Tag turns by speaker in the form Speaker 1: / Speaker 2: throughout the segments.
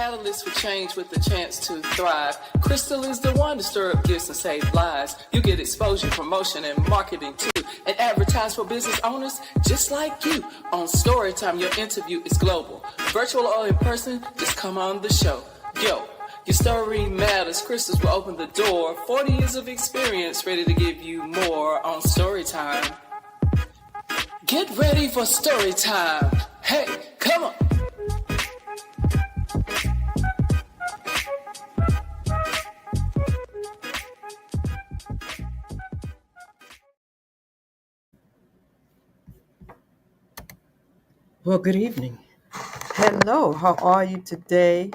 Speaker 1: catalyst for change with the chance to thrive. Crystal is the one to stir up gifts and save lives. You get exposure, promotion, and marketing too. And advertise for business owners just like you. On Storytime, your interview is global. Virtual or in person, just come on the show. Yo, your story matters. Crystals will open the door. 40 years of experience, ready to give you more on Storytime. Get ready for Storytime. Hey, come on.
Speaker 2: Well, good evening. Hello, how are you today?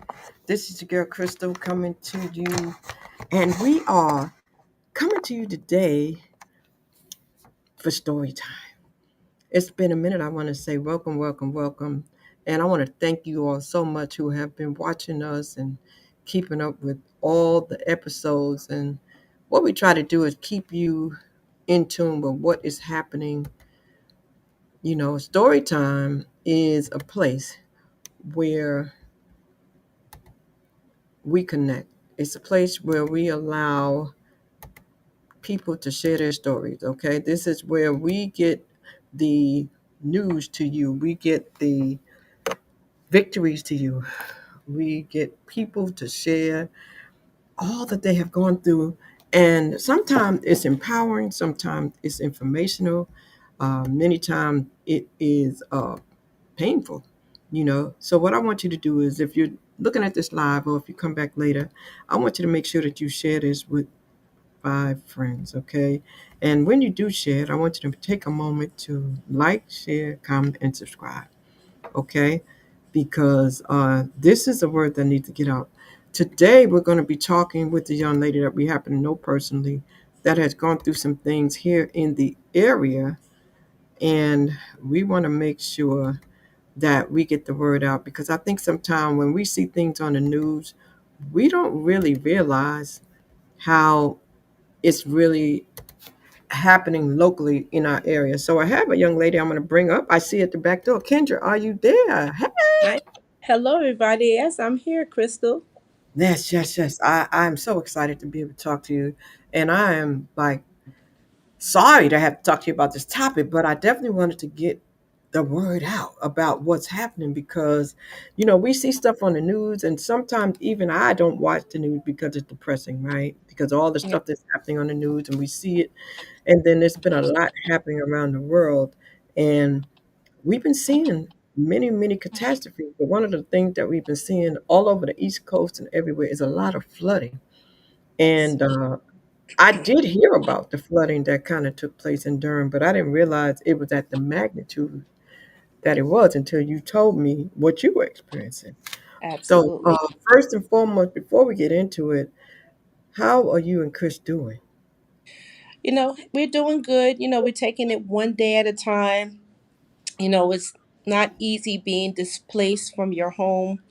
Speaker 2: This is your girl Crystal coming to you, and we are coming to you today for story time. It's been a minute. I want to say welcome, welcome, welcome. And I want to thank you all so much who have been watching us and keeping up with all the episodes. And what we try to do is keep you in tune with what is happening. You know, story time is a place where we connect. It's a place where we allow people to share their stories, okay? This is where we get the news to you, we get the victories to you, we get people to share all that they have gone through. And sometimes it's empowering, sometimes it's informational, many times it is painful, you know. So, what I want you to do is if you're looking at this live or if you come back later, I want you to make sure that you share this with 5 friends, okay? And when you do share it, I want you to take a moment to like, share, comment, and subscribe, okay? Because this is a word that needs to get out. Today, we're going to be talking with a young lady that we happen to know personally that has gone through some things here in the area. And we want to make sure that we get the word out because I think sometimes when we see things on the news, we don't really realize how it's really happening locally in our area. So I have a young lady I'm going to bring up. I see at the back door. Kendra, are you there? Hey.
Speaker 3: Hi. Hello, everybody. Yes, I'm here, Crystal.
Speaker 2: Yes, yes, yes. I'm so excited to be able to talk to you. And I am like sorry to have to talk to you about this topic, but I definitely wanted to get the word out about what's happening because, you know, we see stuff on the news and sometimes even I don't watch the news because it's depressing, right? Because all the
Speaker 3: Yeah.
Speaker 2: stuff that's happening on the news and we see it. And then there's been a lot happening around the world. And we've been seeing many, many catastrophes. But one of the things that we've been seeing all over the East Coast and everywhere is a lot of flooding.
Speaker 3: Yes.
Speaker 2: And I did hear about the flooding that kind of took place in Durham, but I didn't realize it was at the magnitude that it was until you told me what you were experiencing. So,
Speaker 3: Absolutely.
Speaker 2: first and foremost, before we get into it, how are you and Chris doing?
Speaker 3: We're doing good. We're taking it one day at a time. It's not easy being displaced from your home.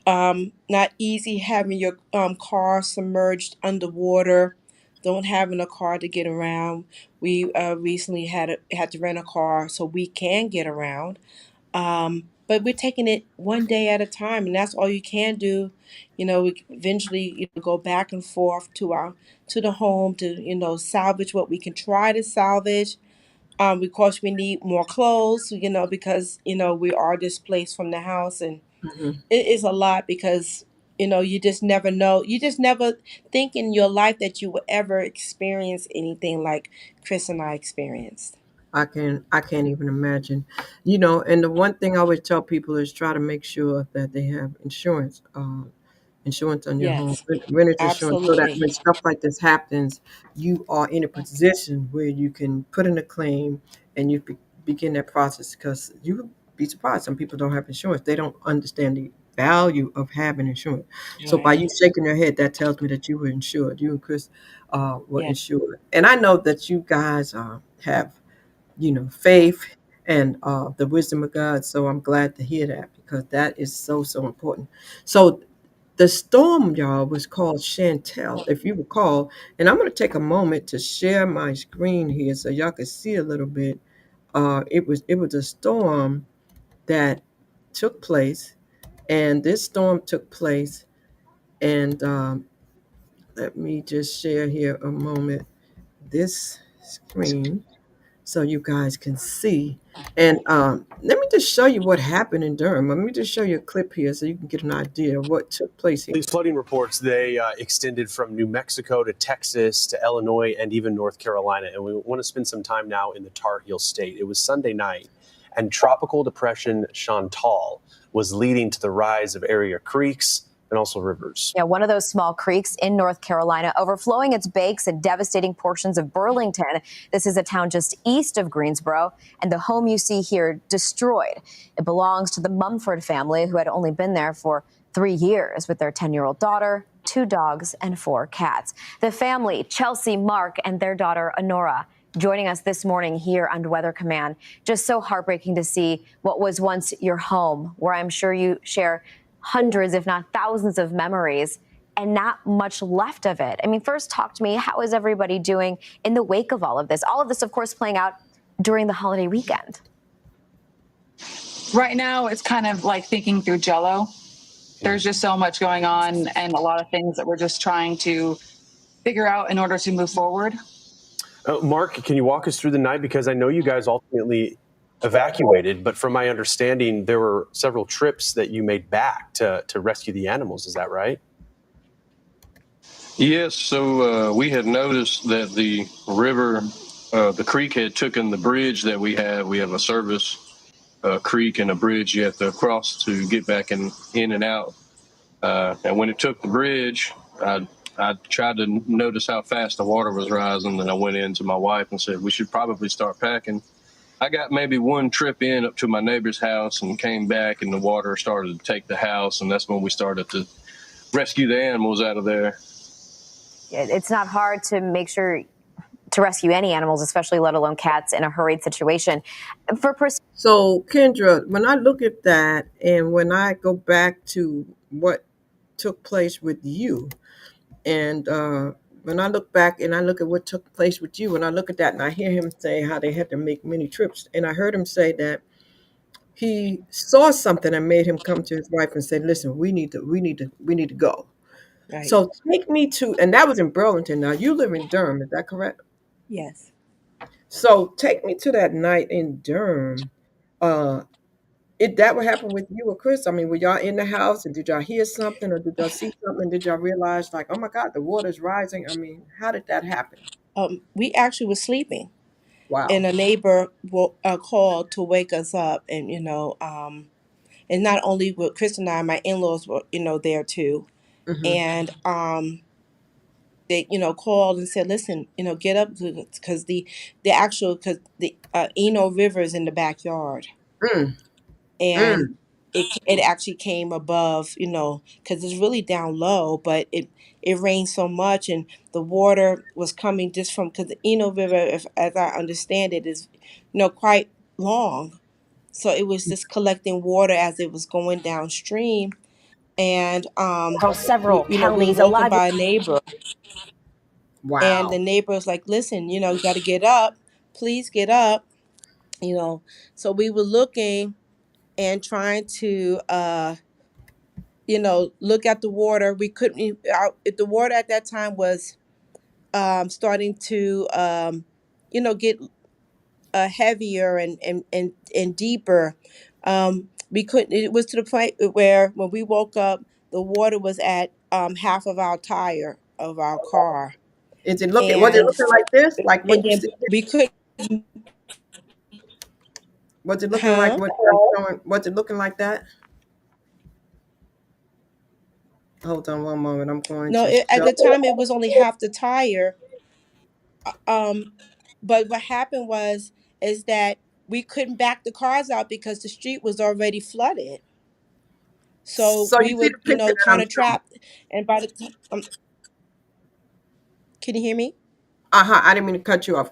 Speaker 3: Not easy having your car submerged underwater. Don't having a car to get around. We recently had to rent a car so we can get around. But we're taking it one day at a time, and that's all you can do. We eventually go back and forth to the home to salvage what we can try to salvage. Of course, we need more clothes, because we are displaced from the house, and
Speaker 2: Hmm.
Speaker 3: it is a lot because you just never know. You just never think in your life that you will ever experience anything like Chris and I experienced.
Speaker 2: I can't even imagine. You know, and the one thing I always tell people is try to make sure that they have insurance. Insurance on your home,
Speaker 3: Yes,
Speaker 2: renter's insurance, so that
Speaker 3: absolutely.
Speaker 2: when stuff like this happens, you are in a position where you can put in a claim and you begin that process. Because you would be surprised, some people don't have insurance; they don't understand the value of having insurance. So by
Speaker 3: Right.
Speaker 2: you shaking your head, that tells me that you were insured. You and Chris were
Speaker 3: Yeah.
Speaker 2: insured, and I know that you guys have faith and the wisdom of God. So I'm glad to hear that because that is so so important. So the storm, y'all, was called Chantel, if you recall. And I'm going to take a moment to share my screen here so y'all can see a little bit. It was a storm that took place, And this storm took place, and let me just share here a moment this screen so you guys can see. And let me just show you what happened in Durham. Let me just show you a clip here so you can get an idea of what took place here.
Speaker 4: These flooding reports, they extended from New Mexico to Texas to Illinois and even North Carolina. And we want to spend some time now in the Tar Heel State. It was Sunday night, and Tropical Depression Chantal was leading to the rise of area creeks and also rivers.
Speaker 5: Yeah, one of those small creeks in North Carolina overflowing its banks and devastating portions of Burlington. This is a town just east of Greensboro, and the home you see here destroyed. It belongs to the Mumford family, who had only been there for 3 years with their 10-year-old daughter, 2 dogs, and 4 cats. The family, Chelsea, Mark, and their daughter, Honora, joining us this morning here on Weather Command. Just so heartbreaking to see what was once your home, where I'm sure you share hundreds, if not thousands of memories, and not much left of it. I mean, first talk to me, how is everybody doing in the wake of all of this? All of this, of course, playing out during the holiday weekend.
Speaker 6: Right now, it's kind of like thinking through Jello. There's just so much going on and a lot of things that we're just trying to figure out in order to move forward.
Speaker 4: Mark, can you walk us through the night? Because I know you guys ultimately evacuated, but from my understanding, there were several trips that you made back to rescue the animals. Is that right?
Speaker 7: Yes. So we had noticed that the river, the creek had taken the bridge that we have. We have a service creek and a bridge you have to cross to get back in and out. And when it took the bridge, I tried to notice how fast the water was rising, and I went in to my wife and said, we should probably start packing. I got maybe one trip in up to my neighbor's house and came back, and the water started to take the house, and that's when we started to rescue the animals out of there.
Speaker 5: It's not hard to make sure to rescue any animals, especially let alone cats, in a hurried situation.
Speaker 2: So, Kendra, when I look at that and when I go back to what took place with you, and when I look back and I look at what took place with you, and I look at that and I hear him say how they had to make many trips, and I heard him say that he saw something that made him come to his wife and say, "Listen, we need to go."
Speaker 3: Right.
Speaker 2: So take me to, and that was in Burlington. Now you live in Durham, is that correct?
Speaker 3: Yes.
Speaker 2: So take me to that night in Durham. Uh, that what happened with you or Chris? I mean, were y'all in the house and did y'all hear something or did y'all see something? Did y'all realize like, oh my God, the water's rising? I mean, how did that happen?
Speaker 3: We actually were sleeping,
Speaker 2: Wow.
Speaker 3: and a neighbor called to wake us up, and and not only were Chris and I, my in-laws were there too,
Speaker 2: Hmm.
Speaker 3: and they called and said, listen, get up, because because the Eno River is in the backyard,
Speaker 2: Mm,
Speaker 3: and
Speaker 2: mm.
Speaker 3: it actually came above, because it's really down low, but it rained so much, and the water was coming just from, because the Eno River, if, as I understand it, is quite long, so it was just collecting water as it was going downstream, and
Speaker 5: Across several
Speaker 3: we were
Speaker 5: counties, a
Speaker 3: woken
Speaker 5: lot.
Speaker 3: by a neighbor, and the
Speaker 2: Wow.
Speaker 3: neighbor was like, listen, you got to get up, please get up, so we were looking and trying to look at the water. We couldn't the water at that time was starting to get heavier and deeper. We couldn't, it was to the point where when we woke up, the water was at half of our tire of our car,
Speaker 2: Was it
Speaker 3: and
Speaker 2: looking like this? Like
Speaker 3: and
Speaker 2: what you
Speaker 3: then
Speaker 2: see?
Speaker 3: we could.
Speaker 2: Was it looking like
Speaker 3: Huh?
Speaker 2: what I'm showing? Was it looking like that? Hold on one moment. I'm going
Speaker 3: No,
Speaker 2: to
Speaker 3: at
Speaker 2: show.
Speaker 3: the time it was only half the tire. Um, but what happened was is that we couldn't back the cars out because the street was already flooded. So
Speaker 2: So you
Speaker 3: we
Speaker 2: see
Speaker 3: were,
Speaker 2: the picture that
Speaker 3: kind
Speaker 2: I'm
Speaker 3: of
Speaker 2: showing?
Speaker 3: trapped. And by the time, can you hear me?
Speaker 2: Uh-huh. I didn't mean to cut you off.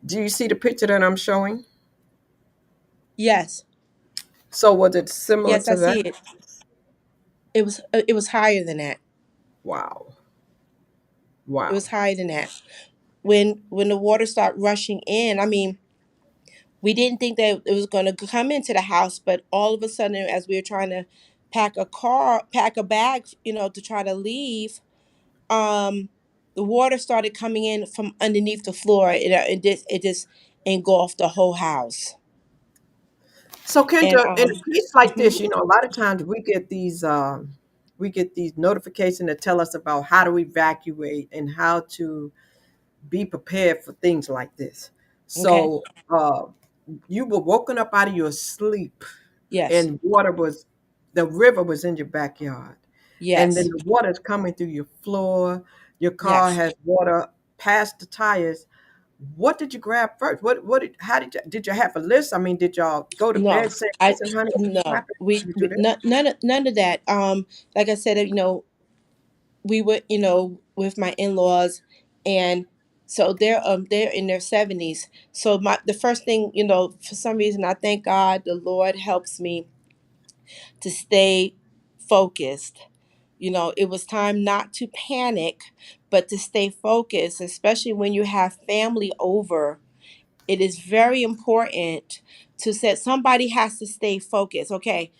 Speaker 2: Do you see the picture that I'm showing?
Speaker 3: Yes,
Speaker 2: So was it similar
Speaker 3: yes, I
Speaker 2: to that?
Speaker 3: see it. It was higher than that.
Speaker 2: Wow.
Speaker 3: It
Speaker 2: Wow.
Speaker 3: was higher than that. When the water started rushing in, I mean, we didn't think that it was going to come into the house, but all of a sudden, as we were trying to pack a bag, to try to leave, um, the water started coming in from underneath the floor. It just engulfed the whole house.
Speaker 2: So
Speaker 3: And
Speaker 2: Kendra, in a case like
Speaker 3: mhm,
Speaker 2: this, a lot of times we get these notifications that tell us about how to evacuate and how to be prepared for things like this.
Speaker 3: okay,
Speaker 2: So you were woken up out of your sleep
Speaker 3: yes,
Speaker 2: and the river was in your backyard. And then
Speaker 3: yes,
Speaker 2: the water's coming through your floor. Your car
Speaker 3: yes.
Speaker 2: has water past the tires. What did you grab first? How did you have a list? I mean, did y'all go to
Speaker 3: No,
Speaker 2: bed saying,
Speaker 3: I
Speaker 2: listen, honey, what
Speaker 3: no,
Speaker 2: happened? Did you do this?
Speaker 3: none of that. Like I said, we were, with my in-laws, and so they're in their 70s. So the first thing, for some reason, I thank God the Lord helps me to stay focused. It was time not to panic, but to stay focused, especially when you have family over. It is very important to say somebody has to stay focused. Okay,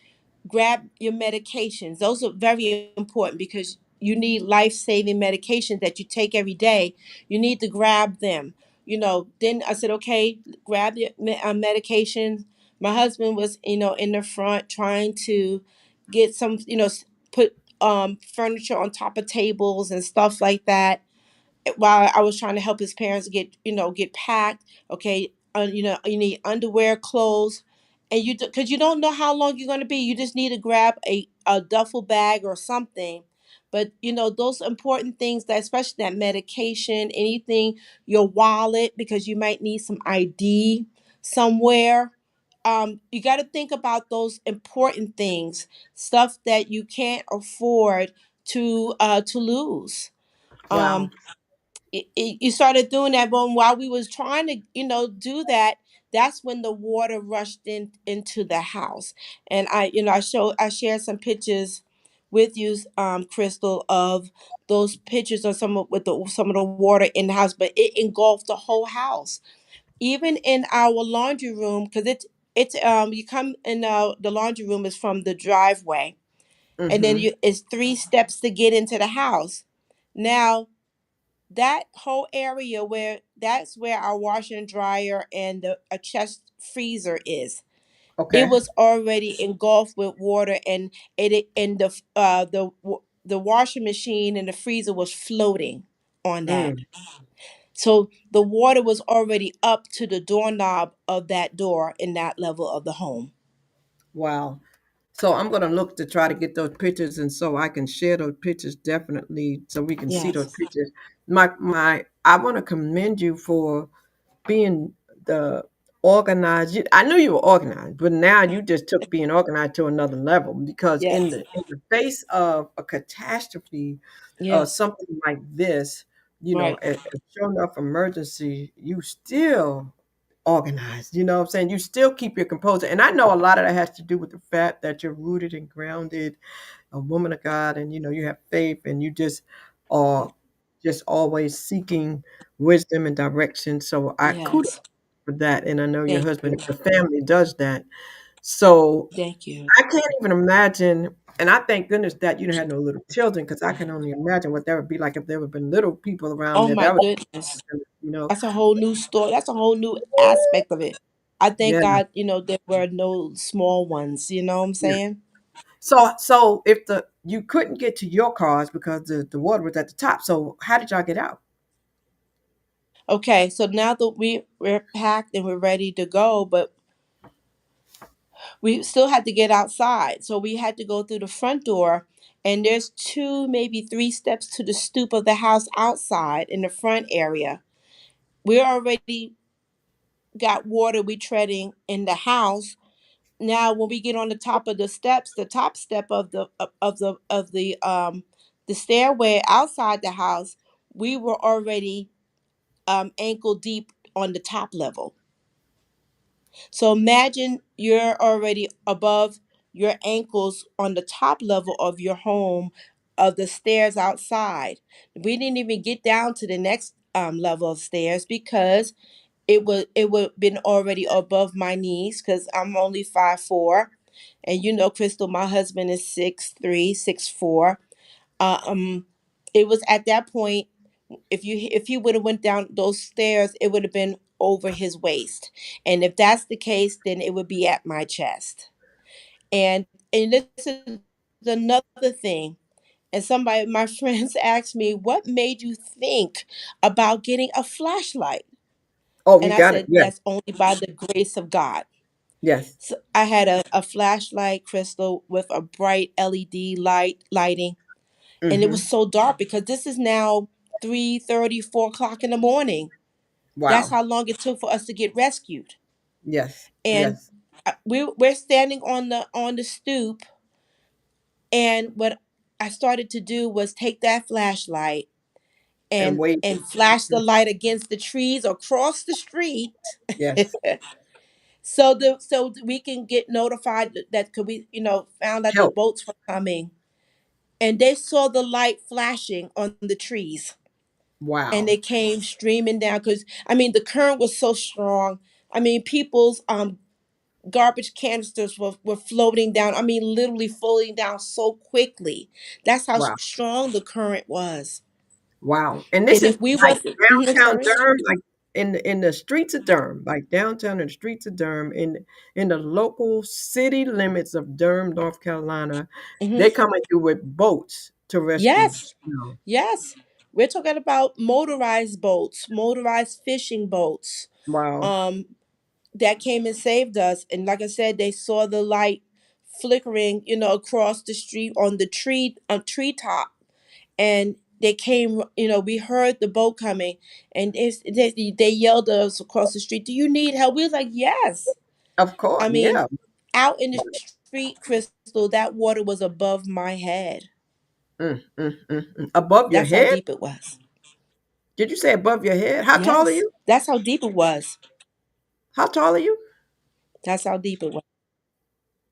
Speaker 3: grab your medications. Those are very important because you need life-saving medications that you take every day. You need to grab them. Then I said, okay, grab your medication. My husband was, in the front trying to get some, put furniture on top of tables and stuff like that while I was trying to help his parents get packed. Okay, you need underwear, clothes, and because you don't know how long you're going to be. You just need to grab a duffel bag or something. But those important things, that especially that medication, anything, your wallet, because you might need some ID somewhere. You got to think about those important things, stuff that you can't afford to lose.
Speaker 2: Wow.
Speaker 3: Um, you started doing that, but while we was trying to do that, that's when the water rushed into the house. And I shared some pictures with you, Crystal, of those pictures of some of the water in the house, but it engulfed the whole house, even in our laundry room, because it's you come in, the laundry room is from the driveway, and then
Speaker 2: Mm-hmm.
Speaker 3: it's 3 steps to get into the house. Now that whole area, that's where our washer and dryer and a chest freezer is, it
Speaker 2: Okay.
Speaker 3: was already engulfed with water, and and the washing machine and the freezer was floating on that.
Speaker 2: Mm.
Speaker 3: So the water was already up to the doorknob of that door in that level of the home.
Speaker 2: Wow. So I'm gonna look to try to get those pictures, and so I can share those pictures definitely, so we can see those
Speaker 3: Yes,
Speaker 2: pictures. I want to commend you for being the organized. I knew you were organized, but now you just took being organized to another level, because in
Speaker 3: yes,
Speaker 2: the face of a catastrophe,
Speaker 3: yes,
Speaker 2: something like this,
Speaker 3: right,
Speaker 2: a sure enough emergency, you still organized. You know what I'm saying? You still keep your composure, and I know a lot of that has to do with the fact that you're rooted and grounded, a woman of God, and you have faith, and you just are just always seeking wisdom and direction. So I kudos
Speaker 3: yes.
Speaker 2: for that, and I know your
Speaker 3: Thank
Speaker 2: husband,
Speaker 3: you,
Speaker 2: your family does that. So
Speaker 3: thank you.
Speaker 2: I can't even imagine, and I thank goodness that you don't have no little children, because I can only imagine what that would be like if there would have been little people around
Speaker 3: Oh
Speaker 2: there.
Speaker 3: my
Speaker 2: That would,
Speaker 3: goodness.
Speaker 2: you know,
Speaker 3: That's a whole new story. That's a whole new aspect of it. I thank
Speaker 2: yeah,
Speaker 3: God, there were no small ones. You know what I'm
Speaker 2: yeah.
Speaker 3: saying?
Speaker 2: So if you couldn't get to your cars because the water was at the top, so how did y'all get out?
Speaker 3: Okay, so now that we're packed and we're ready to go, but we still had to get outside. So we had to go through the front door, and there's 2, maybe 3 steps to the stoop of the house outside in the front area. We already got water we treading in the house. Now when we get on the top of the steps, the top step of the stairway outside the house, we were already ankle deep on the top level. So imagine you're already above your ankles on the top level of your home, of the stairs outside. We didn't even get down to the next level of stairs because it would been already above my knees, because I'm only 5'4", And you know, Crystal, my husband is 6'3", 6'4". Um, it was at that point, if he would have went down those stairs, it would have been over his waist. And if that's the case, then it would be at my chest. And this is another thing. And somebody, my friends, asked me, "What made you think about getting a flashlight?"
Speaker 2: Oh, you
Speaker 3: And I
Speaker 2: got it.
Speaker 3: said,
Speaker 2: Yes.
Speaker 3: "That's only by the grace of God."
Speaker 2: Yes.
Speaker 3: So I had a flashlight, Crystal, with a bright LED lighting, and it was
Speaker 2: Mm-hmm.
Speaker 3: so dark because this is now 3:30, 4 o'clock in the morning. That's
Speaker 2: Wow.
Speaker 3: how long it took for us to get rescued.
Speaker 2: Yes.
Speaker 3: And
Speaker 2: Yes.
Speaker 3: we're standing on the stoop, and what I started to do was take that flashlight
Speaker 2: And wait.
Speaker 3: and flash the light against the trees across the street,
Speaker 2: Yes.
Speaker 3: so we can get notified that could we found out the
Speaker 2: Help.
Speaker 3: boats were coming, and they saw the light flashing on the trees, and
Speaker 2: Wow.
Speaker 3: they came streaming down because I mean the current was so strong. I mean people's garbage canisters were floating down. I mean literally floating down so quickly. That's how
Speaker 2: Wow.
Speaker 3: strong the current was.
Speaker 2: Wow. And this
Speaker 3: And
Speaker 2: is
Speaker 3: if we
Speaker 2: like
Speaker 3: wasn't, I'm
Speaker 2: downtown
Speaker 3: sorry.
Speaker 2: Durham, like in the streets of Durham, like downtown in the streets of Durham, in the local city limits of Durham, North Carolina,
Speaker 3: Hmm.
Speaker 2: they coming through with boats to rescue.
Speaker 3: Yes,
Speaker 2: You
Speaker 3: yes. We're talking about motorized boats, motorized fishing boats.
Speaker 2: Wow.
Speaker 3: Um, that came and saved us. And like I said, they saw the light flickering, across the street on the treetop, and they came. We heard the boat coming, and they yelled at us across the street, "Do you need help?" We was like, "Yes."
Speaker 2: Of course.
Speaker 3: I mean,
Speaker 2: Yeah.
Speaker 3: out in the street, Crystal, that water was above my head.
Speaker 2: Above your
Speaker 3: That's how
Speaker 2: head?
Speaker 3: deep it was.
Speaker 2: Did you say above your head? How tall are
Speaker 3: Yes,
Speaker 2: you?
Speaker 3: that's how deep it was.
Speaker 2: How tall are you?
Speaker 3: That's how deep it was.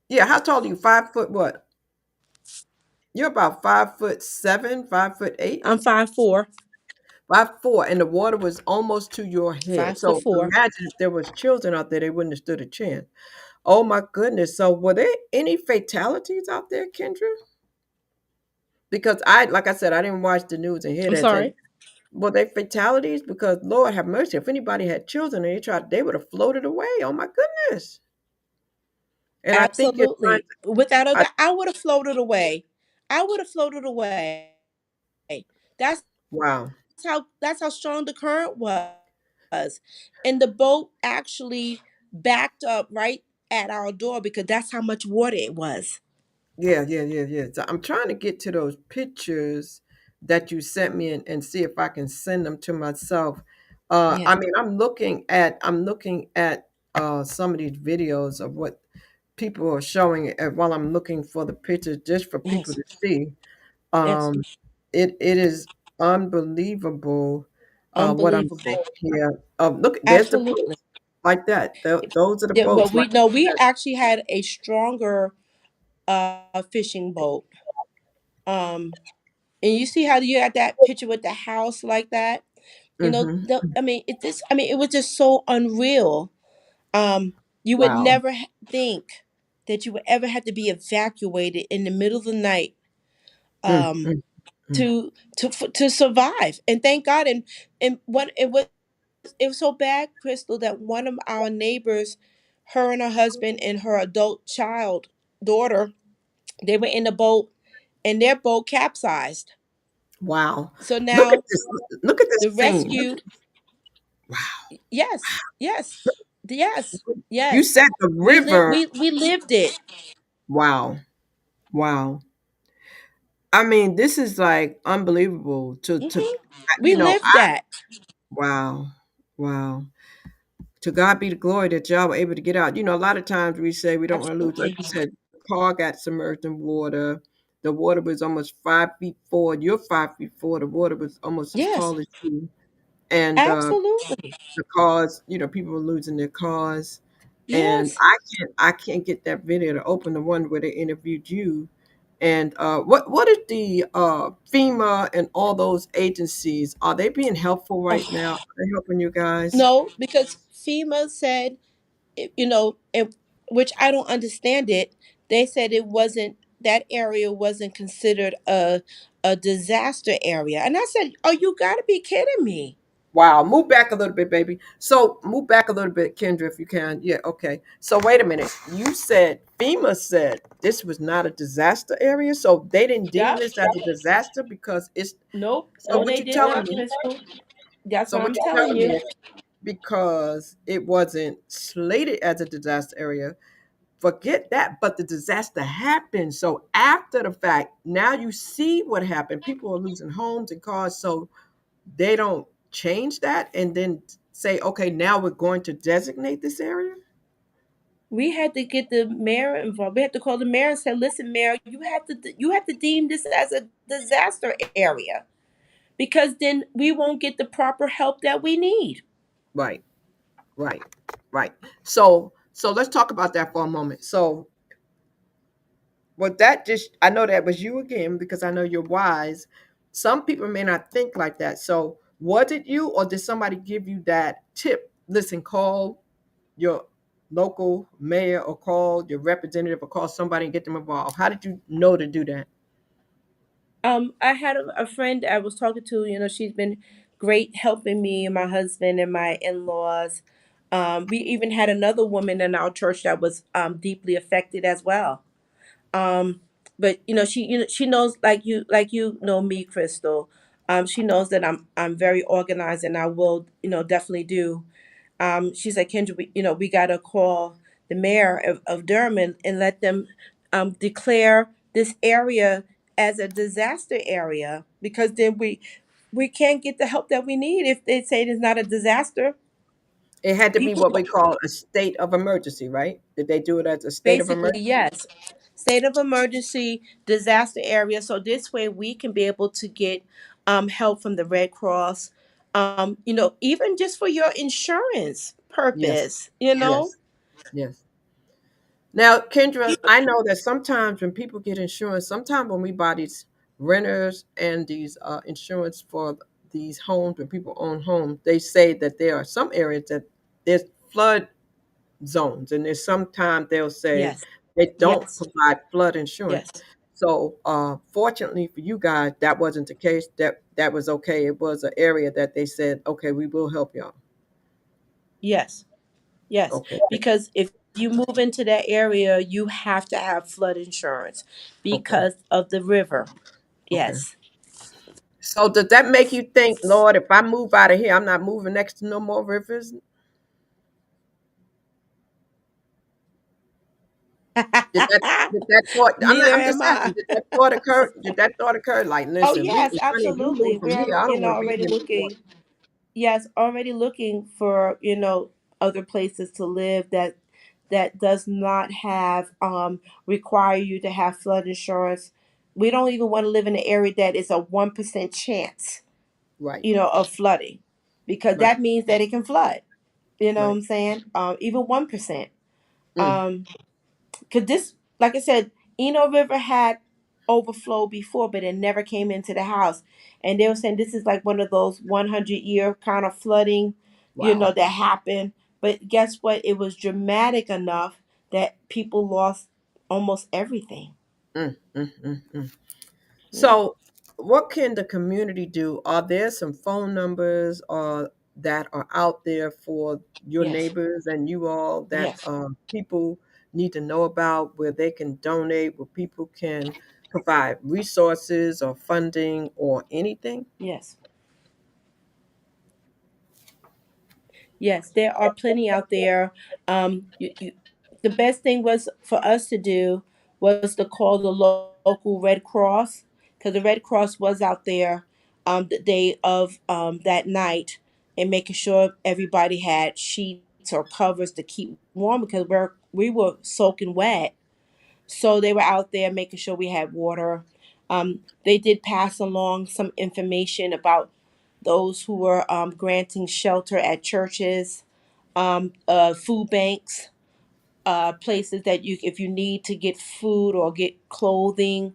Speaker 2: Yeah, how tall are you? 5 foot what? You're about 5'7", 5'8".
Speaker 3: I'm 5'4",
Speaker 2: 5'4", and the water was almost to your head.
Speaker 3: five foot
Speaker 2: So
Speaker 3: four.
Speaker 2: imagine if there was children out there, they wouldn't have stood a chance. Oh my goodness. So were there any fatalities out there, Kendra? Because like I said, I didn't watch the news and hear
Speaker 3: I'm
Speaker 2: that.
Speaker 3: sorry.
Speaker 2: Were they fatalities? Because Lord have mercy, if anybody had children and they would have floated away. Oh my goodness. And I think you're trying
Speaker 3: Absolutely. Without a
Speaker 2: to,
Speaker 3: doubt, I would have floated away. I would have floated away. That's
Speaker 2: wow.
Speaker 3: that's how strong the current was. And the boat actually backed up right at our door because that's how much water it was.
Speaker 2: Yeah, yeah, yeah, yeah. So I'm trying to get to those pictures that you sent me and see if I can send them to myself.
Speaker 3: Yeah.
Speaker 2: I mean, I'm looking at some of these videos of what people are showing while I'm looking for the pictures just for people
Speaker 3: Yes.
Speaker 2: to see.
Speaker 3: Yes.
Speaker 2: Um, it is unbelievable what I'm seeing
Speaker 3: Unbelievable.
Speaker 2: here. Look, there's the
Speaker 3: Absolutely.
Speaker 2: boats like that. Those are the
Speaker 3: Yeah, well,
Speaker 2: boats.
Speaker 3: we
Speaker 2: Like
Speaker 3: no, we actually had a stronger fishing boat. Um, and you see how you had that picture with the house like that.
Speaker 2: hmm
Speaker 3: I mean, it was just so unreal. You would
Speaker 2: wow.
Speaker 3: never think that you would ever have to be evacuated in the middle of the night
Speaker 2: Mm,
Speaker 3: um,
Speaker 2: mm, mm.
Speaker 3: to survive. And thank God. And what it was so bad, Crystal, that one of our neighbors, her and her husband and her adult child daughter, they were in the boat, and their boat capsized.
Speaker 2: Wow.
Speaker 3: So
Speaker 2: Look at
Speaker 3: now
Speaker 2: this. Look at this
Speaker 3: the
Speaker 2: scene.
Speaker 3: rescue, yes, yes, yes,
Speaker 2: You
Speaker 3: yes.
Speaker 2: said the river.
Speaker 3: We lived it.
Speaker 2: Wow. Wow. I mean, this is like unbelievable to
Speaker 3: Hmm. We
Speaker 2: you know,
Speaker 3: lived that.
Speaker 2: wow. Wow. To God be the glory that y'all were able to get out. A lot of times we say we don't want to lose. Like
Speaker 3: Absolutely.
Speaker 2: you said, the car got submerged in water. The water was almost 5 feet forward. You're 5 feet forward. The water was almost as
Speaker 3: Yes,
Speaker 2: tall as you. And
Speaker 3: absolutely.
Speaker 2: the cars, people were losing their cars. And
Speaker 3: Yes.
Speaker 2: I can't get that video to open, the one where they interviewed you. And what is the FEMA and all those agencies? Are they being helpful right now?
Speaker 3: Oh,
Speaker 2: Are they helping you guys?
Speaker 3: no, because FEMA said, which I don't understand it. they said it wasn't, that area wasn't considered a disaster area. And I said, "Oh, you got to be kidding me."
Speaker 2: Wow, move back a little bit, baby. So move back a little bit, Kendra, if you can. Yeah, okay. So wait a minute. You said FEMA said this was not a disaster area, so they didn't deem
Speaker 3: Yep.
Speaker 2: this as a disaster because it's.
Speaker 3: Nope.
Speaker 2: So
Speaker 3: No,
Speaker 2: what
Speaker 3: they
Speaker 2: you
Speaker 3: did
Speaker 2: telling
Speaker 3: not,
Speaker 2: me?
Speaker 3: Crystal. That's
Speaker 2: So
Speaker 3: what
Speaker 2: what
Speaker 3: I'm
Speaker 2: you
Speaker 3: telling
Speaker 2: telling
Speaker 3: you.
Speaker 2: me? Because it wasn't slated as a disaster area. Forget that, but the disaster happened. So after the fact, now you see what happened. People are losing homes and cars. So they don't change that and then say, okay, now we're going to designate this area.
Speaker 3: We had to get the mayor involved. We had to call the mayor and say, "Listen, mayor, you have to deem this as a disaster area, because then we won't get the proper help that we need."
Speaker 2: Right, right, right. So let's talk about that for a moment. So what that just, I know that was you again because I know you're wise. Some people may not think like that. So was it you or did somebody give you that tip? Listen, call your local mayor or call your representative or call somebody and get them involved. How did you know to do that?
Speaker 3: I had a friend I was talking to. She's been great helping me and my husband and my in-laws. We even had another woman in our church that was deeply affected as well. Um, but she knows, like you know me, Crystal. She knows that I'm very organized, and I will definitely do. She said, "Kendra, we gotta call the mayor of Durham and let them declare this area as a disaster area, because then we can't get the help that we need if they say it's not a disaster."
Speaker 2: It had to be
Speaker 3: People,
Speaker 2: what we call a state of emergency, right? Did they do it as a state of
Speaker 3: basically,
Speaker 2: emergency?
Speaker 3: yes, state of emergency, disaster area. So this way we can be able to get help from the Red Cross. Even just for your insurance
Speaker 2: Yes,
Speaker 3: purpose.
Speaker 2: yes, yes. Now, Kendra, I know that sometimes when people get insurance, sometimes when we buy these renters and these insurance for these homes, when people own homes, they say that there are some areas that there's flood zones, and there's sometimes they'll say
Speaker 3: Yes,
Speaker 2: they don't
Speaker 3: yes,
Speaker 2: provide flood insurance.
Speaker 3: yes,
Speaker 2: So, fortunately for you guys, that wasn't the case. That was okay. It was an area that they said, okay, we will help y'all.
Speaker 3: yes, yes.
Speaker 2: Okay,
Speaker 3: Because if you move into that area, you have to have flood insurance
Speaker 2: okay,
Speaker 3: because of the river.
Speaker 2: okay.
Speaker 3: Yes.
Speaker 2: So, does that make you think, Lord, if I move out of here, I'm not moving next to no more rivers? Did that thought?
Speaker 3: Neither
Speaker 2: I'm just
Speaker 3: am
Speaker 2: asking.
Speaker 3: I.
Speaker 2: Did that thought occur? Did that thought occur? Like,
Speaker 3: Oh
Speaker 2: listen,
Speaker 3: yes,
Speaker 2: honey, if we move
Speaker 3: absolutely.
Speaker 2: from
Speaker 3: We're
Speaker 2: here, I don't want to be
Speaker 3: already
Speaker 2: here no more.
Speaker 3: looking. Yes, already looking for other places to live that does not have require you to have flood insurance. We don't even want to live in an area that is a 1% chance,
Speaker 2: Right,
Speaker 3: of flooding, because
Speaker 2: right,
Speaker 3: that means that it can flood. You know what
Speaker 2: right.
Speaker 3: I'm saying? Even 1%.
Speaker 2: Mm,
Speaker 3: Um, Cause this, like I said, Eno River had overflow before, but it never came into the house. And they were saying this is like one of those 100-year kind of flooding,
Speaker 2: wow.
Speaker 3: that happened. But guess what? It was dramatic enough that people lost almost everything.
Speaker 2: Mm, mm, mm, mm.
Speaker 3: Yeah.
Speaker 2: So, what can the community do? Are there some phone numbers that are out there for your
Speaker 3: Yes.
Speaker 2: neighbors and you all that
Speaker 3: Yes.
Speaker 2: people need to know about where they can donate, where people can provide resources or funding or anything?
Speaker 3: Yes. Yes, there are plenty out there. The best thing was for us to do was to call the local Red Cross, because the Red Cross was out there the day of that night, and making sure everybody had sheets or covers to keep warm, because we were soaking wet. So they were out there making sure we had water. They did pass along some information about those who were granting shelter at churches, food banks, places that if you need to get food or get clothing,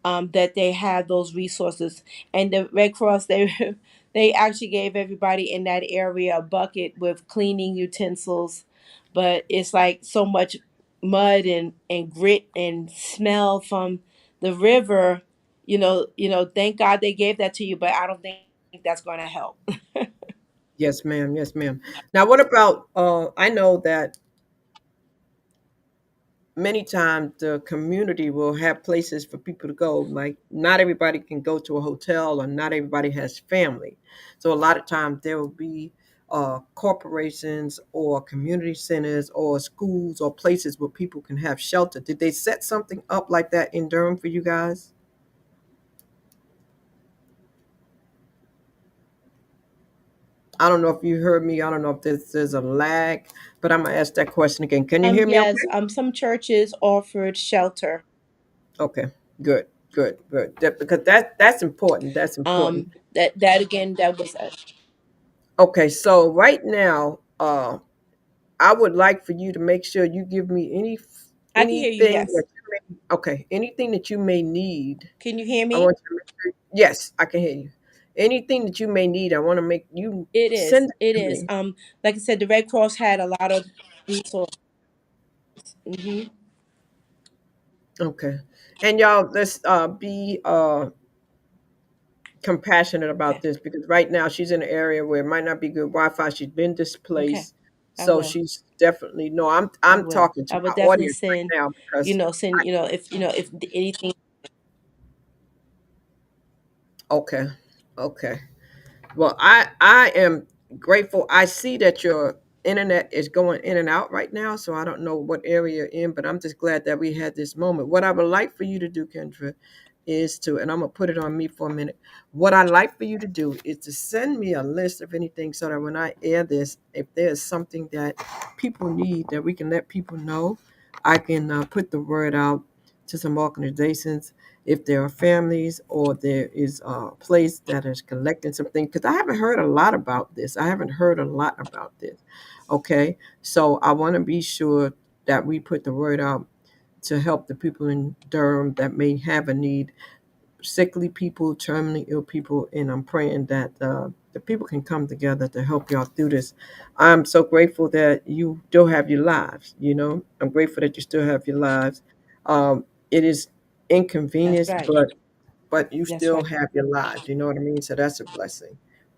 Speaker 3: that they have those resources. And the Red Cross, they they actually gave everybody in that area a bucket with cleaning utensils, but it's like so much. mud and grit and smell from the river, thank God they gave that to you, but I don't think that's going to help.
Speaker 2: Yes, ma'am. Yes, ma'am. Now, what about? I know that many times the community will have places for people to go. Like, not everybody can go to a hotel, or not everybody has family. So a lot of times there will be corporations or community centers or schools or places where people can have shelter. Did they set something up like that in Durham for you guys? I don't know if you heard me. I don't know if there's a lag, but I'm gonna ask that question again. Can you hear me
Speaker 3: Yes,
Speaker 2: okay?
Speaker 3: some churches offered shelter.
Speaker 2: Okay, good, good, good. Because that's important. That's important.
Speaker 3: That again, that was
Speaker 2: Okay, so right now, I would like for you to make sure you give me
Speaker 3: I can hear you.
Speaker 2: anything
Speaker 3: Yes.
Speaker 2: that anything that you may need.
Speaker 3: Can you hear
Speaker 2: I
Speaker 3: me?
Speaker 2: want you to make sure. Yes, I can hear you. Anything that you may need, I want to make you
Speaker 3: It is.
Speaker 2: send it
Speaker 3: It
Speaker 2: to
Speaker 3: is.
Speaker 2: me.
Speaker 3: Like I said, the Red Cross had a lot of resources. Hmm.
Speaker 2: Okay, and y'all, let's be compassionate about
Speaker 3: Okay.
Speaker 2: this, because right now she's in an area where it might not be good Wi-Fi. She's been
Speaker 3: Okay.
Speaker 2: displaced,
Speaker 3: I
Speaker 2: so
Speaker 3: will.
Speaker 2: she's definitely no. I'm
Speaker 3: I
Speaker 2: I'm
Speaker 3: will.
Speaker 2: talking to
Speaker 3: I will
Speaker 2: my
Speaker 3: definitely
Speaker 2: audience
Speaker 3: send.
Speaker 2: right now because
Speaker 3: Send. If anything.
Speaker 2: okay, okay. Well, I am grateful. I see that your internet is going in and out right now, so I don't know what area you're in, but I'm just glad that we had this moment. What I would like for you to do, Kendra, is to, and I'm gonna put it on me for a minute. What I'd like for you to do is to send me a list of anything, so that when I air this, if there's something that people need that we can let people know, I can put the word out to some organizations, if there are families or there is a place that is collecting something, because I haven't heard a lot about this. I haven't heard a lot about this. Okay, so I want to be sure that we put the word out to help the people in Durham that may have a need, sickly people, terminally ill people, and I'm praying that the people can come together to help y'all through this. I'm so grateful that you still have your lives. I'm grateful that you still have your lives. It is
Speaker 3: That's
Speaker 2: inconvenience,
Speaker 3: right.
Speaker 2: but you
Speaker 3: That's
Speaker 2: still
Speaker 3: right.
Speaker 2: have your lives. You know what I mean? So that's a blessing.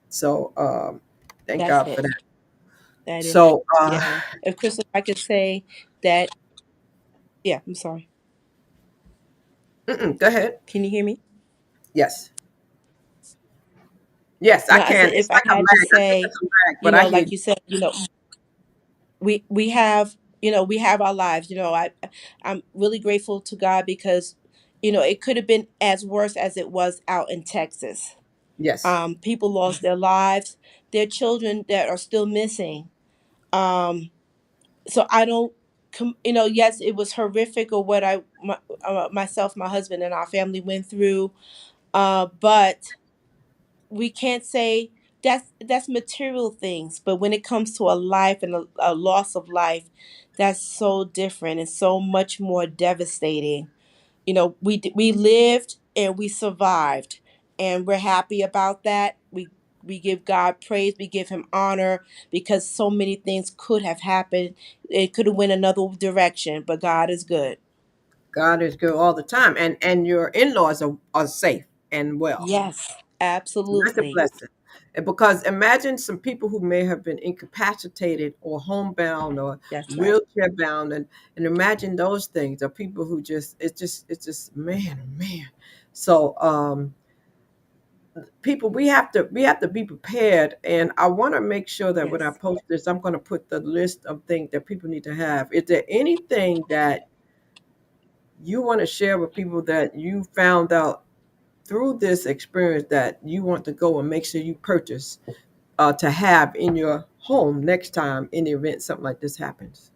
Speaker 2: So thank
Speaker 3: That's
Speaker 2: God for
Speaker 3: it.
Speaker 2: that.
Speaker 3: That is.
Speaker 2: So
Speaker 3: Yeah. If Crystal, I could say that. Yeah. I'm sorry.
Speaker 2: go ahead.
Speaker 3: Can you hear me?
Speaker 2: Yes, yes, I
Speaker 3: No, I
Speaker 2: can.
Speaker 3: said
Speaker 2: It's
Speaker 3: if I
Speaker 2: like a
Speaker 3: had to
Speaker 2: lag. I think
Speaker 3: say,
Speaker 2: it's a lag, but I hear
Speaker 3: like
Speaker 2: you.
Speaker 3: you said, we have we have our lives. I'm really grateful to God because it could have been as worse as it was out in Texas.
Speaker 2: Yes.
Speaker 3: People lost their lives, their children that are still missing. um so I don't yes, it was horrific or what myself, my husband, and our family went through, but we can't say that's material things, but when it comes to a life and a loss of life, that's so different and so much more devastating. We lived and we survived, and we're happy about that. We give God praise, we give him honor, because so many things could have happened. It could have went another direction, but God is good.
Speaker 2: God is good all the time, and your in-laws are safe and well.
Speaker 3: Yes,
Speaker 2: That's a
Speaker 3: absolutely.
Speaker 2: blessing. And because imagine some people who may have been incapacitated or homebound or
Speaker 3: That's right.
Speaker 2: wheelchair bound, and imagine those things, or people who it's just man, oh man. So people, we have to be prepared, and I want to make sure that when I
Speaker 3: Yes.
Speaker 2: post this, I'm going to put the list of things that people need to have. Is there anything that you want to share with people that you found out through this experience that you want to go and make sure you purchase to have in your home next time in the event something like this happens?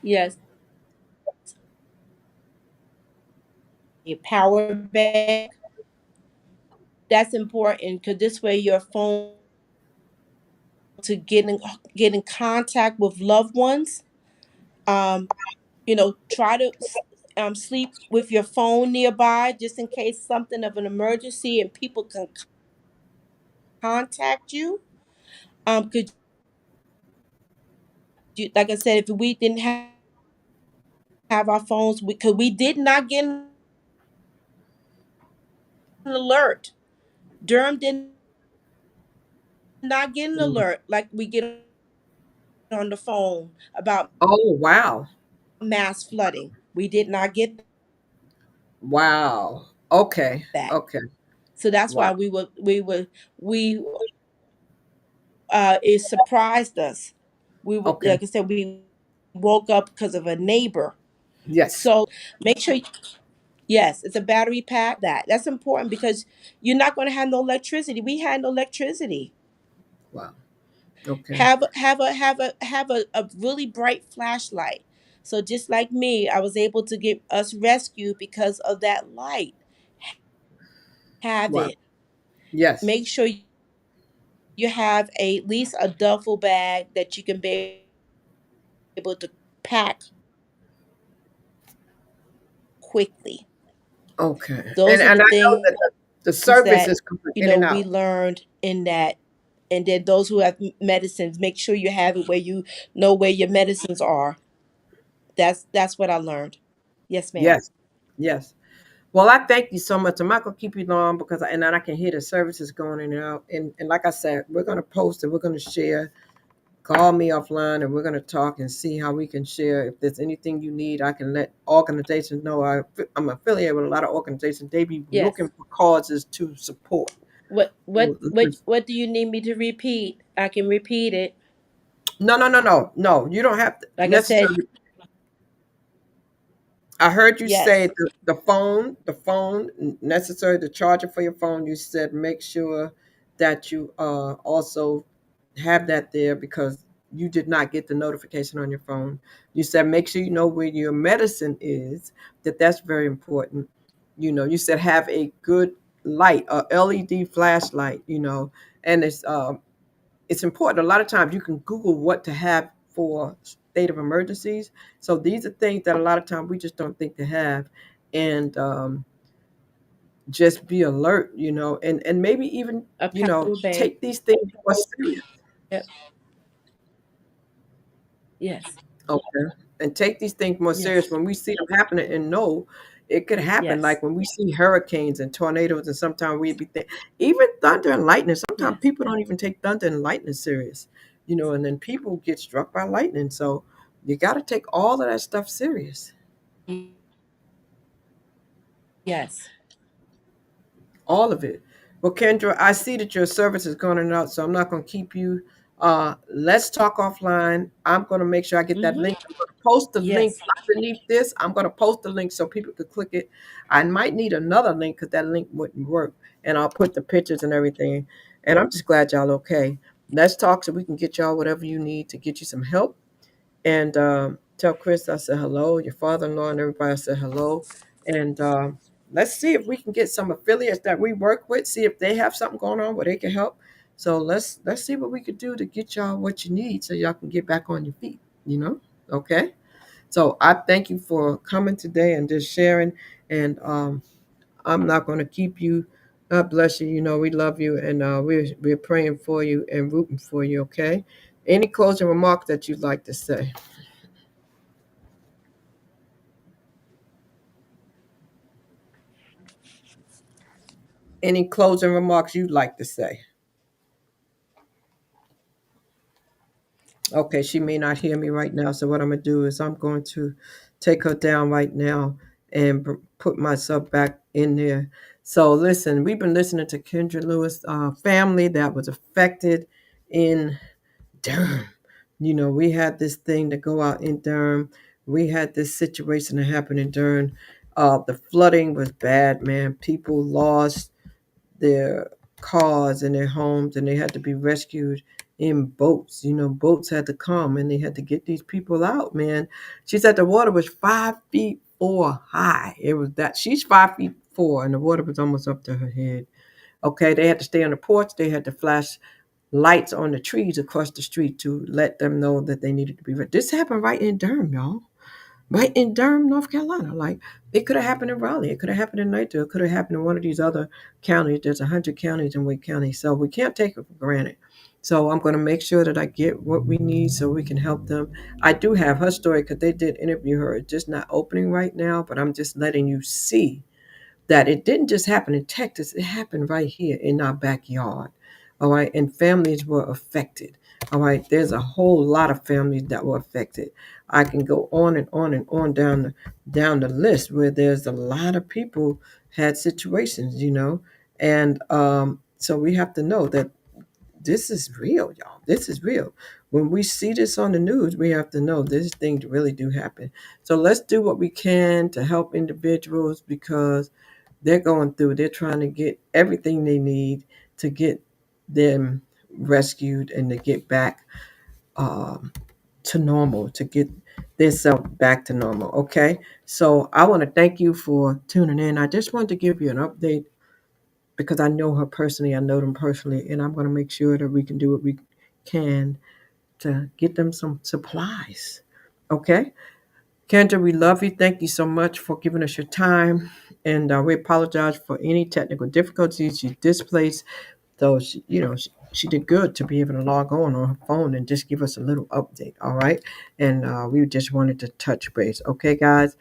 Speaker 3: Yes. A power bank. That's important because this way your phone to get in contact with loved ones. Um, try to sleep with your phone nearby just in case something of an emergency and people can contact you. Could you, like I said, if we didn't have our phones, because we did not get an alert. Durham did not get an
Speaker 2: Mm.
Speaker 3: alert like we get on the phone about
Speaker 2: Oh, wow.
Speaker 3: mass flooding. We did not get
Speaker 2: Wow. Okay.
Speaker 3: that.
Speaker 2: Okay.
Speaker 3: So that's
Speaker 2: Wow.
Speaker 3: why we it surprised us. We were,
Speaker 2: Okay.
Speaker 3: like I said, we woke up because of a neighbor.
Speaker 2: Yes.
Speaker 3: So make sure, yes, it's a battery pack. That's important because you're not going to have no electricity. We had no electricity.
Speaker 2: Wow. Okay.
Speaker 3: Have a really bright flashlight. So just like me, I was able to get us rescued because of that light. Have
Speaker 2: Wow.
Speaker 3: it.
Speaker 2: Yes.
Speaker 3: Make sure you have at least a duffel bag that you can be able to pack quickly.
Speaker 2: Okay. And
Speaker 3: Those are
Speaker 2: and
Speaker 3: the
Speaker 2: I know
Speaker 3: things
Speaker 2: that the service
Speaker 3: that
Speaker 2: is coming in and
Speaker 3: we
Speaker 2: out.
Speaker 3: learned in that. And then those who have medicines, make sure you have it where you know where your medicines are. That's what I learned. Yes, ma'am.
Speaker 2: Yes. Yes. Well, I thank you so much. I'm not gonna keep you long because and then I can hear the services going in and out. And like I said, we're gonna post it. We're gonna share. Call me offline and we're gonna talk and see how we can share. If there's anything you need, I can let organizations know. I'm affiliated with a lot of organizations. They be
Speaker 3: Yes.
Speaker 2: looking for causes to support.
Speaker 3: What do you need me to repeat? I can repeat it.
Speaker 2: No, no, no, no, no. You don't have to
Speaker 3: Like I said,
Speaker 2: necessarily. I heard you say
Speaker 3: yes.
Speaker 2: the phone necessary, the charger for your phone. You said make sure that you also have that there because you did not get the notification on your phone. You said make sure you know where your medicine is. That's very important. You said have a good light, a LED flashlight. And it's important. A lot of times you can Google what to have for state of emergencies. So these are things that a lot of times we just don't think to have, and just be alert, and maybe even
Speaker 3: A power bank.
Speaker 2: take these things more serious.
Speaker 3: Yep. Yes.
Speaker 2: Okay, and take these things more serious
Speaker 3: Yes.
Speaker 2: when we see them happening, and know it could happen.
Speaker 3: Yes.
Speaker 2: Like when we see hurricanes and tornadoes, and sometimes we be even thunder and lightning. Sometimes
Speaker 3: Yes.
Speaker 2: people don't even take thunder and lightning serious, and then people get struck by lightning. So you got to take all of that stuff serious.
Speaker 3: Yes.
Speaker 2: All of it. Well, Kendra, I see that your service is going out, so I'm not going to keep you. Let's talk offline. I'm going to make sure I get that
Speaker 3: Mm-hmm.
Speaker 2: link. I'm going to post the link
Speaker 3: Yes.
Speaker 2: underneath this. I'm going to post the link so people could click it. I might need another link because that link wouldn't work, and I'll put the pictures and everything. And I'm just glad y'all okay. Let's talk so we can get y'all whatever you need to get you some help. And tell Chris I said hello, your father-in-law and everybody I said hello. And let's see if we can get some affiliates that we work with, see if they have something going on where they can help. So let's see what we could do to get y'all what you need so y'all can get back on your feet, Okay. So I thank you for coming today and just sharing. And I'm not going to keep you. God bless you. We love you and we're praying for you and rooting for you. Okay. Any closing remarks that you'd like to say? Any closing remarks you'd like to say? Okay, she may not hear me right now. So what I'm gonna do is I'm going to take her down right now and put myself back in there. So listen, we've been listening to Kendra Lewis, family that was affected in Durham. We had this thing to go out in Durham. We had this situation that happened in Durham. The flooding was bad, man. People lost their cars and their homes, and they had to be rescued in boats. Boats had to come and they had to get these people out, man. She said the water was 5 feet 4 high. It was that she's 5 feet 4 and the water was almost up to her head. Okay, they had to stay on the porch. They had to flash lights on the trees across the street to let them know that they needed to be ready. This happened right in Durham, y'all. Right in Durham, North Carolina. Like it could have happened in Raleigh. It could have happened in Nightdale. It could have happened in one of these other counties. There's 100 counties in Wake County. So we can't take it for granted. So I'm going to make sure that I get what we need so we can help them. I do have her story because they did interview her. It's just not opening right now, but I'm just letting you see that it didn't just happen in Texas, it happened right here in our backyard. All right. And families were affected. All right. There's a whole lot of families that were affected. I can go on and on and on down the list where there's a lot of people had situations, and so we have to know that this is real, y'all. This is real. When we see this on the news, we have to know these things really do happen. So let's do what we can to help individuals because they're trying to get everything they need to get them rescued and to get back um, to normal, to get their self back to normal. Okay. So I want to thank you for tuning in. I just wanted to give you an update because I know her personally, I know them personally, and I'm going to make sure that we can do what we can to get them some supplies. Okay? Kendra, we love you. Thank you so much for giving us your time. And we apologize for any technical difficulties you displaced. Though, she did good to be able to log on her phone and just give us a little update. All right? And we just wanted to touch base. Okay, guys?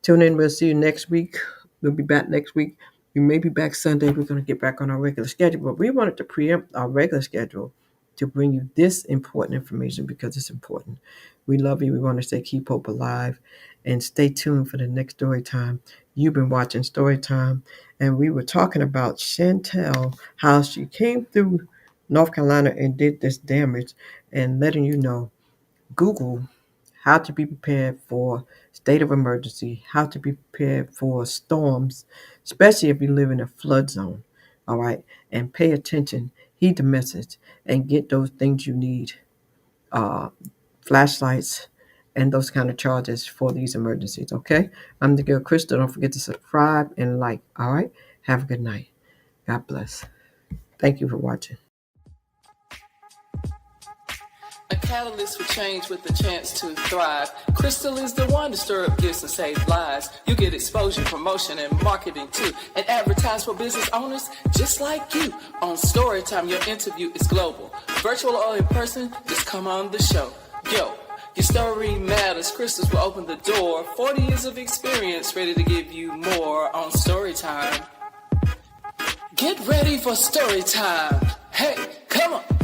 Speaker 2: Tune in. We'll see you next week. We'll be back next week. We may be back Sunday. We're going to get back on our regular schedule, but we wanted to preempt our regular schedule to bring you this important information because it's important. We love you. We want to say keep hope alive and stay tuned for the next story time. You've been watching Story Time, and we were talking about Chantel, how she came through North Carolina and did this damage, and letting you know Google how to be prepared for state of emergency, how to be prepared for storms, especially if you live in a flood zone. All right. And pay attention, heed the message, and get those things you need, uh, flashlights, and those kind of charges for these emergencies. Okay. I'm the girl Crystal. Don't forget to subscribe and like. All right. Have a good night. God bless. Thank you for watching.
Speaker 1: A catalyst for change with the chance to thrive. Crystal is the one to stir up gifts and save lives. You get exposure, promotion, and marketing too. And advertise for business owners just like you. On Storytime, your interview is global. Virtual or in person, just come on the show. Yo, your story matters. Crystals will open the door. 40 years of experience, ready to give you more on Storytime. Get ready for Storytime. Hey, come on.